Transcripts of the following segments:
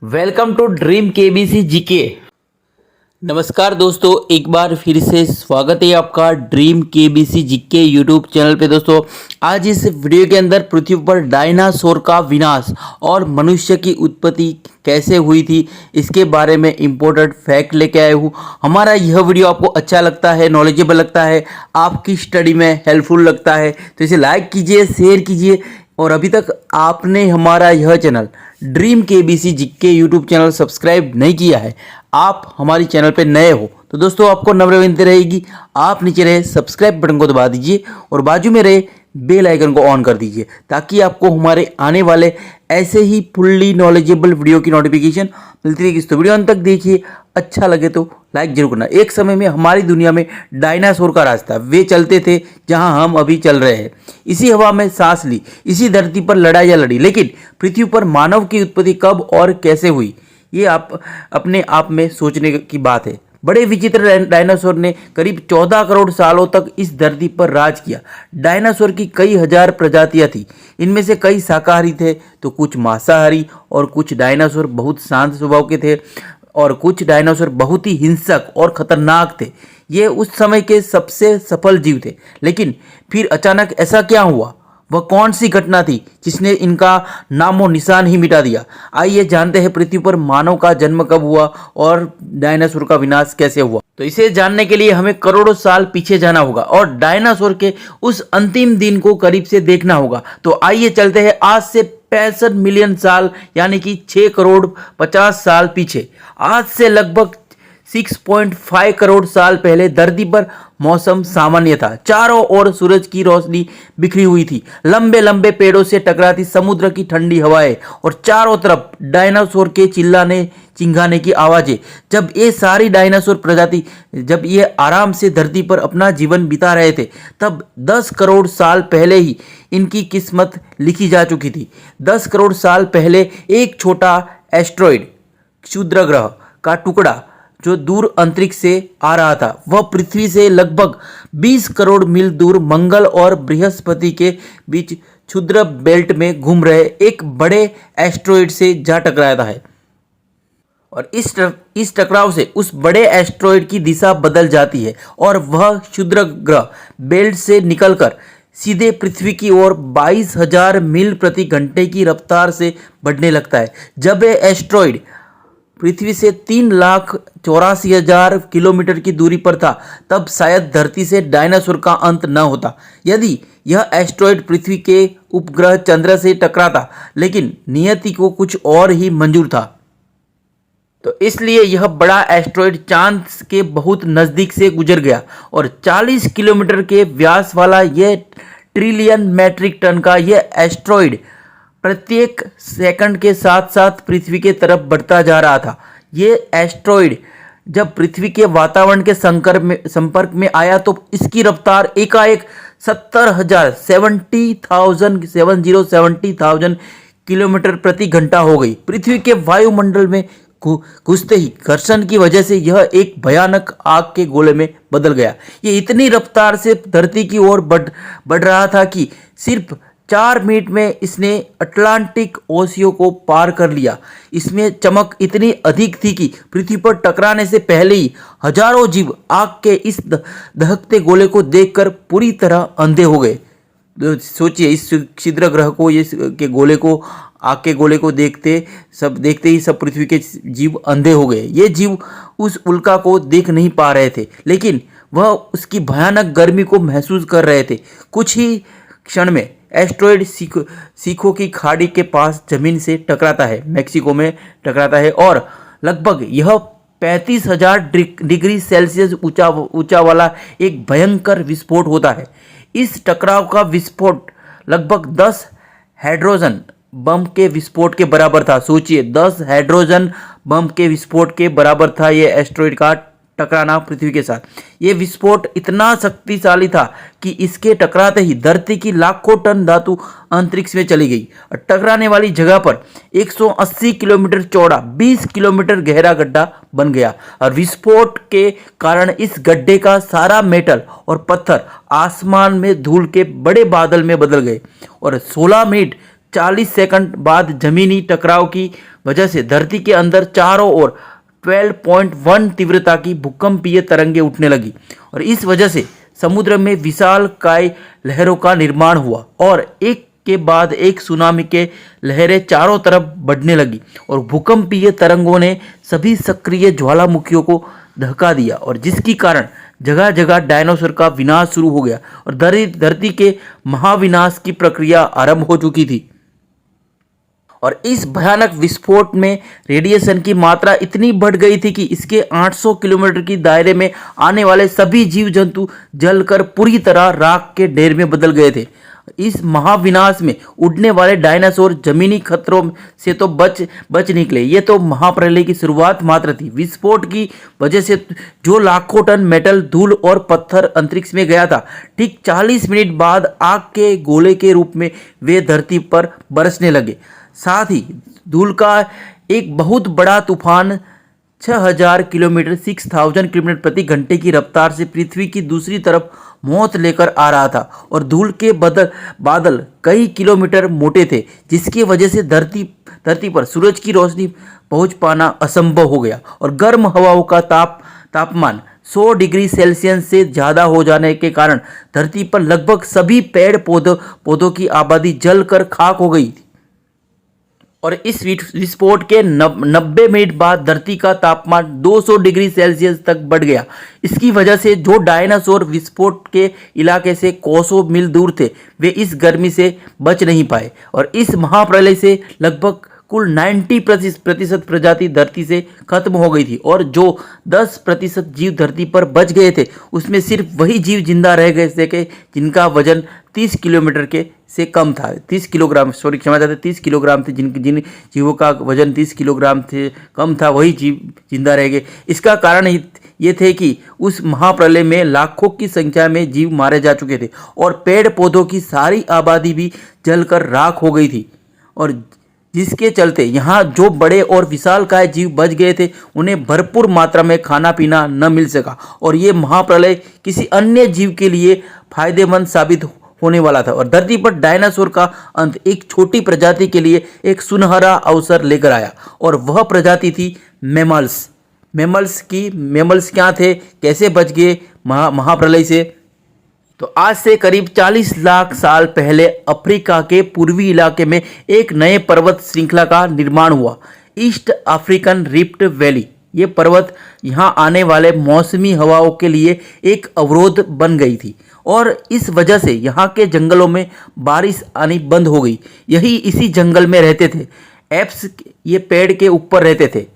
Welcome to dream KBC GK. नमस्कार दोस्तों, एक बार फिर से स्वागत है आपका dream KBC GK YouTube channel पे। दोस्तों, आज इस वीडियो के अंदर पृथ्वी पर डायनासोर का विनाश और मनुष्य की उत्पत्ति कैसे हुई थी, इसके बारे में इम्पोर्टेंट फैक्ट लेके आया हूँ। हमारा यह वीडियो आपको अच्छा लगता है, नॉलेजेबल लगता है, आपकी स्टडी में हेल्पफुल लगता है तो इसे लाइक कीजिए, शेयर कीजिए। और अभी तक आपने हमारा यह channel dream KBC GK YouTube channel subscribe नहीं किया है, आप हमारी चैनल पे नए हो तो दोस्तों आपको नम्र विनती रहेगी, आप नीचे रहे सब्सक्राइब बटन को दबा दीजिए और बाजू में रहे बेल आइकन को ऑन कर दीजिए ताकि आपको हमारे आने वाले ऐसे ही फुल्ली नॉलेजेबल वीडियो की नोटिफिकेशन मिलती रहेगी। तो वीडियो अंत तक देखिए, अच्छा लगे तो लाइक जरूर करना। एक समय में हमारी दुनिया में डायनासोर का राज था, वे चलते थे जहां हम अभी चल रहे हैं, इसी हवा में सांस ली, इसी धरती पर लड़ाइयाँ लड़ी। लेकिन पृथ्वी पर मानव की उत्पत्ति कब और कैसे हुई, ये आप अपने आप में सोचने की बात है। बड़े विचित्र डायनासोर ने करीब 14 करोड़ सालों तक इस धरती पर राज किया। डायनासोर की कई हजार प्रजातियां थी, इनमें से कई शाकाहारी थे तो कुछ मांसाहारी, और कुछ डायनासोर बहुत शांत स्वभाव के थे और कुछ डायनासोर बहुत ही हिंसक और खतरनाक थे। ये उस समय के सबसे सफल जीव थे। लेकिन फिर अचानक ऐसा क्या हुआ, वह कौन सी घटना थी जिसने इनका नामो निशान ही मिटा दिया? आइए जानते हैं पृथ्वी पर मानव का जन्म कब हुआ और डायनासोर का विनाश कैसे हुआ। तो इसे जानने के लिए हमें करोड़ों साल पीछे जाना होगा और डायनासोर के उस अंतिम दिन को करीब से देखना होगा। तो आइए चलते हैं आज से 65 मिलियन साल यानी कि 6 करोड़ 50 साल पीछे। आज से लगभग 6.5 करोड़ साल पहले धरती पर मौसम सामान्य था। चारों ओर सूरज की रोशनी बिखरी हुई थी, लंबे लंबे पेड़ों से टकराती समुद्र की ठंडी हवाएं और चारों तरफ डायनासोर के चिल्लाने चिंगाने की आवाजें। जब ये सारी डायनासोर प्रजाति जब ये आराम से धरती पर अपना जीवन बिता रहे थे, तब 10 करोड़ साल पहले ही इनकी किस्मत लिखी जा चुकी थी। 10 करोड़ साल पहले एक छोटा एस्ट्रॉइड, क्षुद्र ग्रह का टुकड़ा जो दूर अंतरिक्ष से आ रहा था, वह पृथ्वी से लगभग 20 करोड़ मील दूर मंगल और बृहस्पति के बीच क्षुद्र बेल्ट में घूम रहे एक बड़े एस्ट्रॉइड से जा टकराया है। और इस टकराव से उस बड़े एस्ट्रॉइड की दिशा बदल जाती है और वह क्षुद्र ग्रह बेल्ट से निकलकर सीधे पृथ्वी की ओर 22,000 मील प्रति घंटे की रफ्तार से बढ़ने लगता है। जब यह एस्ट्रॉइड पृथ्वी से 3,84,000 किलोमीटर की दूरी पर था, तब शायद धरती से डायनासोर का अंत न होता यदि यह एस्ट्रॉइड पृथ्वी के उपग्रह चंद्र से टकराता। लेकिन नियति को कुछ और ही मंजूर था, तो इसलिए यह बड़ा एस्ट्रॉइड चांद के बहुत नज़दीक से गुजर गया और 40 किलोमीटर के व्यास वाला यह ट्रिलियन मैट्रिक टन का यह एस्ट्रॉइड प्रत्येक सेकंड के साथ साथ पृथ्वी के तरफ बढ़ता जा रहा था। ये एस्ट्रॉइड जब पृथ्वी के वातावरण के संपर्क में आया तो इसकी रफ्तार एकाएक 70,000 किलोमीटर प्रति घंटा हो गई। पृथ्वी के वायुमंडल में घुसते ही घर्षण की वजह से यह एक भयानक आग के गोले में बदल गया। ये इतनी रफ्तार से धरती की ओर बढ़ रहा था कि सिर्फ 4 मिनट में इसने अटलांटिक ओशियन को पार कर लिया। इसमें चमक इतनी अधिक थी कि पृथ्वी पर टकराने से पहले ही हजारों जीव आग के इस दहकते गोले को देखकर पूरी तरह अंधे हो गए। सोचिए, इस क्षुद्र ग्रह को, ये के गोले को, आग के गोले को देखते ही सब पृथ्वी के जीव अंधे हो गए। ये जीव उस उल्का को देख नहीं पा रहे थे, लेकिन वह उसकी भयानक गर्मी को महसूस कर रहे थे। कुछ ही क्षण में एस्ट्रॉइड सीखों की खाड़ी के पास जमीन से टकराता है, मैक्सिको में टकराता है और लगभग यह 35,000 डिग्री सेल्सियस ऊंचा वाला एक भयंकर विस्फोट होता है। इस टकराव का विस्फोट लगभग 10 हाइड्रोजन बम के विस्फोट के बराबर था। सोचिए, 10 हाइड्रोजन बम के विस्फोट के बराबर था ये एस्ट्रॉइड का टकराना पृथ्वी के साथ। ये विस्फोट इतना शक्तिशाली था कि इसके टकराते ही धरती की लाखों टन धातु अंतरिक्ष में चली गई और टकराने वाली जगह पर 180 किलोमीटर चौड़ा 20 किलोमीटर गहरा गड्ढा बन गया और विस्फोट के कारण इस गड्ढे का सारा मेटल और पत्थर आसमान में धूल के बड़े बादल में बदल गए और 16 मिनट 40 सेकंड बाद जमीनी टकराव की वजह से धरती के अंदर चारों ओर 12.1 तीव्रता की भूकंपीय तरंगें उठने लगी और इस वजह से समुद्र में विशालकाय लहरों का निर्माण हुआ और एक के बाद एक सुनामी के लहरें चारों तरफ बढ़ने लगी और भूकंपीय तरंगों ने सभी सक्रिय ज्वालामुखियों को धक्का दिया और जिसके कारण जगह जगह डायनासोर का विनाश शुरू हो गया और धरती के महाविनाश की प्रक्रिया आरंभ हो चुकी थी। और इस भयानक विस्फोट में रेडिएशन की मात्रा इतनी बढ़ गई थी कि इसके 800 किलोमीटर की दायरे में आने वाले सभी जीव जंतु जलकर पूरी तरह राख के ढेर में बदल गए थे। इस महाविनाश में उड़ने वाले डायनासोर जमीनी खतरों से तो बच निकले। ये तो महाप्रलय की शुरुआत मात्र थी। विस्फोट की वजह से जो लाखों टन मेटल, धूल और पत्थर अंतरिक्ष में गया था, ठीक 40 मिनट बाद आग के गोले के रूप में वे धरती पर बरसने लगे। साथ ही धूल का एक बहुत बड़ा तूफान 6000 किलोमीटर 6000 किलोमीटर प्रति घंटे की रफ्तार से पृथ्वी की दूसरी तरफ मौत लेकर आ रहा था और धूल के बादल कई किलोमीटर मोटे थे, जिसकी वजह से धरती पर सूरज की रोशनी पहुंच पाना असंभव हो गया और गर्म हवाओं का तापमान 100 डिग्री सेल्सियस से ज़्यादा हो जाने के कारण धरती पर लगभग सभी पेड़ पौधों की आबादी जलकर खाक हो गई थी। और इस विस्फोट के 90 मिनट बाद धरती का तापमान 200 डिग्री सेल्सियस तक बढ़ गया। इसकी वजह से जो डायनासोर विस्फोट के इलाके से कोसों मील दूर थे, वे इस गर्मी से बच नहीं पाए और इस महाप्रलय से लगभग कुल 90% प्रजाति धरती से खत्म हो गई थी और जो 10% जीव धरती पर बच गए थे, उसमें सिर्फ वही जीव जिंदा रह गए थे जिनका वजन 30 किलोमीटर के से कम था। 30 किलोग्राम, सॉरी क्षमा चाहते, 30 किलोग्राम थे। जिन जीवों का वजन 30 किलोग्राम थे कम था, वही जीव जिंदा रह गए। इसका कारण ये थे कि उस महाप्रलय में लाखों की संख्या में जीव मारे जा चुके थे और पेड़ पौधों की सारी आबादी भी जलकर राख हो गई थी और जिसके चलते यहाँ जो बड़े और विशालकाय जीव बच गए थे, उन्हें भरपूर मात्रा में खाना पीना न मिल सका और ये महाप्रलय किसी अन्य जीव के लिए फायदेमंद साबित होने वाला था और धरती पर डायनासोर का अंत एक छोटी प्रजाति के लिए एक सुनहरा अवसर लेकर आया और वह प्रजाति थी मैमल्स। मैमल्स क्या थे, कैसे बच गए महाप्रलय से? तो आज से करीब 40 लाख साल पहले अफ्रीका के पूर्वी इलाके में एक नए पर्वत श्रृंखला का निर्माण हुआ, ईस्ट अफ्रीकन रिफ्ट वैली। ये पर्वत यहाँ आने वाले मौसमी हवाओं के लिए एक अवरोध बन गई थी और इस वजह से यहाँ के जंगलों में बारिश आनी बंद हो गई। यही इसी जंगल में रहते थे एप्स। ये पेड़ के ऊपर रहते थे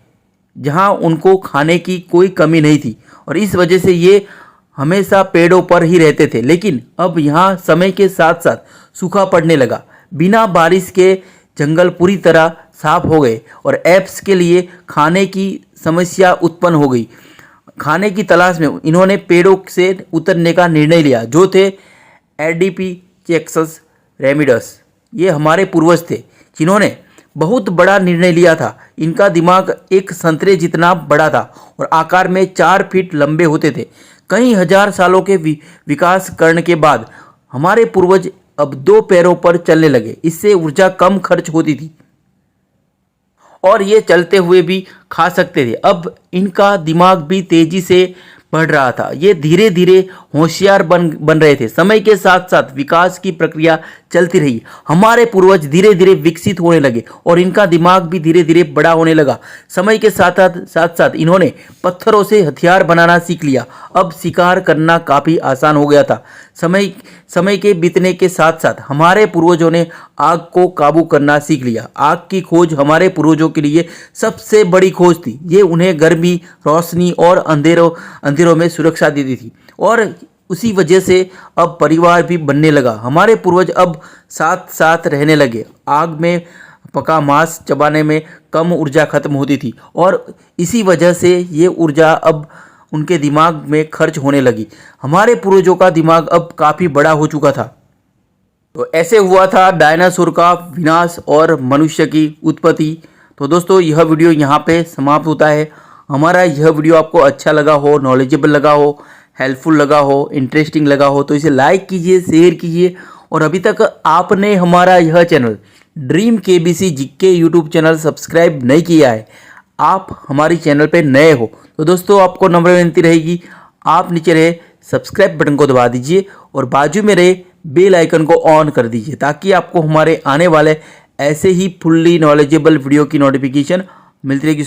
जहाँ उनको खाने की कोई कमी नहीं थी और इस वजह से ये हमेशा पेड़ों पर ही रहते थे। लेकिन अब यहाँ समय के साथ साथ सूखा पड़ने लगा। बिना बारिश के जंगल पूरी तरह साफ हो गए और एप्स के लिए खाने की समस्या उत्पन्न हो गई। खाने की तलाश में इन्होंने पेड़ों से उतरने का निर्णय लिया, जो थे एडिपिचेक्सस रेमिडस। ये हमारे पूर्वज थे जिन्होंने बहुत बड़ा निर्णय लिया था। इनका दिमाग एक संतरे जितना बड़ा था और आकार में 4 फीट लंबे होते थे। कई हजार सालों के विकास करने के बाद हमारे पूर्वज अब 2 पैरों पर चलने लगे। इससे ऊर्जा कम खर्च होती थी और ये चलते हुए भी खा सकते थे। अब इनका दिमाग भी तेजी से बढ़ रहा था। ये धीरे धीरे होशियार बन रहे थे। समय के साथ साथ विकास की प्रक्रिया चलती रही। हमारे पूर्वज धीरे धीरे विकसित होने लगे और इनका दिमाग भी धीरे धीरे बड़ा होने लगा। समय के साथ साथ इन्होंने पत्थरों से हथियार बनाना सीख लिया। अब शिकार करना काफ़ी आसान हो गया था। समय के बीतने के साथ साथ हमारे पूर्वजों ने आग को काबू करना सीख लिया। आग की खोज हमारे पूर्वजों के लिए सबसे बड़ी खोज थी। ये उन्हें गर्मी, रोशनी और अंधेरों में सुरक्षा देती थी और उसी वजह से अब परिवार भी बनने लगा। हमारे पूर्वज अब साथ साथ रहने लगे। आग में पका मांस चबाने में कम ऊर्जा खत्म होती थी और इसी वजह से ये ऊर्जा अब उनके दिमाग में खर्च होने लगी। हमारे पूर्वजों का दिमाग अब काफ़ी बड़ा हो चुका था। तो ऐसे हुआ था डायनासोर का विनाश और मनुष्य की उत्पत्ति। तो दोस्तों, यह वीडियो यहाँ पे समाप्त होता है। हमारा यह वीडियो आपको अच्छा लगा हो, नॉलेजेबल लगा हो, हेल्पफुल लगा हो, इंटरेस्टिंग लगा हो तो इसे लाइक कीजिए, शेयर कीजिए और अभी तक आपने हमारा यह channel dream KBC GK YouTube channel subscribe नहीं किया है, आप हमारी चैनल पे नए हो तो दोस्तों आपको नम्र विनती रहेगी, आप नीचे रहे सब्सक्राइब बटन को दबा दीजिए और बाजू में रहे बेल आइकन को ऑन कर दीजिए ताकि आपको हमारे आने वाले ऐसे ही फुल्ली नॉलेजेबल वीडियो की नोटिफिकेशन मिलती रहेगी।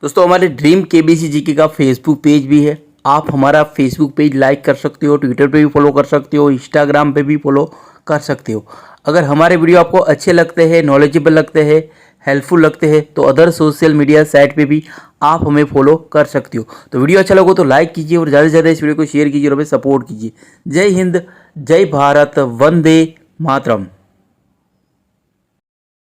दोस्तों हमारे ड्रीम केबीसी जीके का फेसबुक पेज भी है, आप हमारा फेसबुक पेज लाइक कर सकते हो, ट्विटर पे भी फॉलो कर सकते हो, इंस्टाग्राम पे भी फॉलो कर सकते हो। अगर हमारे वीडियो आपको अच्छे लगते हैं, नॉलेजेबल लगते हैं, हेल्पफुल लगते हैं तो अदर सोशल मीडिया साइट पे भी आप हमें फॉलो कर सकते हो। तो वीडियो अच्छा लगे तो लाइक कीजिए और ज़्यादा से ज़्यादा इस वीडियो को शेयर कीजिए और हमें सपोर्ट कीजिए। जय हिंद, जय भारत, वंदे मातरम।